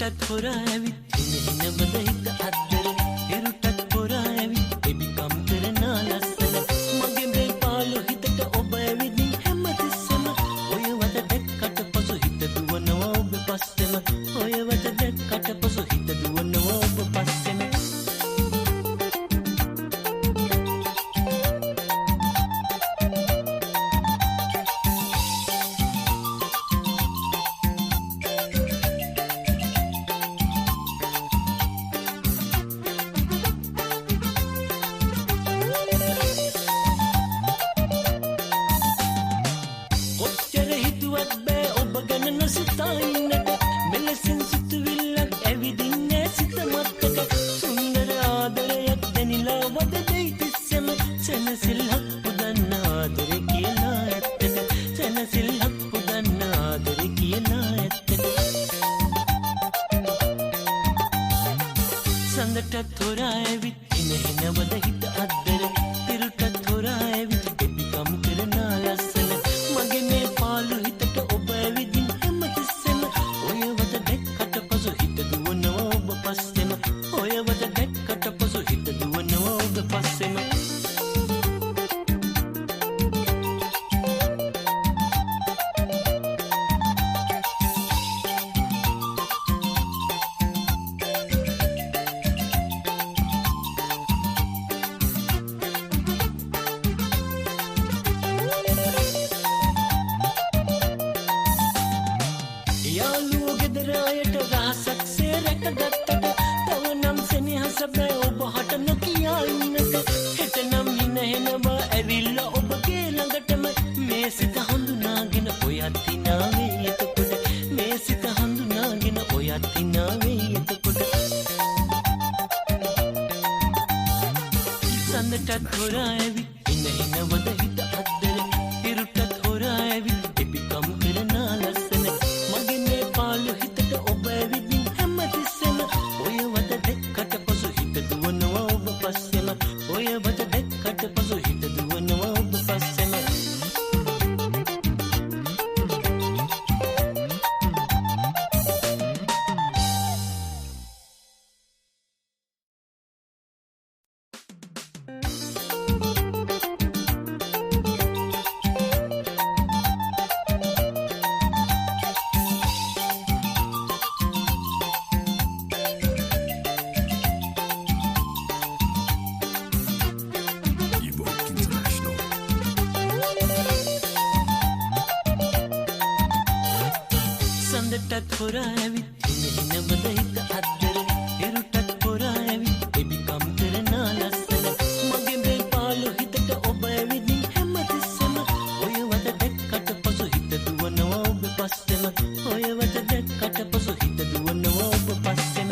සඳටත් හොරා ඇවිත් හින බද හිත අද්දර ඉරුටත් හොරා ඇවිත් එබිකම් කරනා ලස්සන මගේ මේ පාළු හිතට ඔබ ඇවිදින් හැමතිස්සෙම ඔය වද දැක්කට පසු හිත දුවනවා ඔබ පස්සෙම ඔය වද දැක්කට පසු හිත දුවනවා ඔබ පස්සෙම සඳටත් හොරා ඇවිත් හින බද හිත අද්දර ඉරුටත් හොරා ඇවිත් එබිකම් කරනා ලස්සන මගේ මේ පාළු හිතට ඔබ ඇවිදින් හැමතිස්සෙම ඔය වද දැක්කට පසු හිත දුවනවා ඔබ පස්සෙම ඔය වද දැක්කට පසු හිත දුවනවා ඔබ පස්සෙම යාළුවෝ ගෙදර අයට රහසක් සේ රැකගත්තට තව නම් සෙනෙහස බෑ ඔබ හට නොකියා ඉන්නට හෙට නම් හිනහෙනවා ඇවිල්ලා ඔබගේ ළඟටම මේ සිත හඳුනාගෙන ඔයත් හිනාවේ එතකොට මේ සිත හඳුනාගෙන ඔයත් හිනාවේ එතකොට සඳටත් හොරා ඇවිත් හින වද හිත අද්දර ඉරුටත් හොරා ඇවිත් එබිකම් කරනා ලස්සන මගේ මේ පාළු හිතට ඔබ ඇවිදින් හැමතිස්සෙම ඔය වද දැක්කට පසු හිත දුවනවා ඔබ පස්සෙම ඔය වද දැක්කට පසු හිත දුවනවා ඔබ පස්සෙම සඳටත් හොරා ඇවිත් හින බද හිත අද්දර ඉරුටත් හොරා ඇවිත් එබිකම් කරනා ලස්සන මගේ මේ පාළු හිතට ඔබ ඇවිදින් හැමතිස්සෙම ඔය වද දැක්කට පසු හිත දුවනවා ඔබ පස්සෙම ඔය වද දැක්කට පසු හිත දුවනවා ඔබ පස්සෙම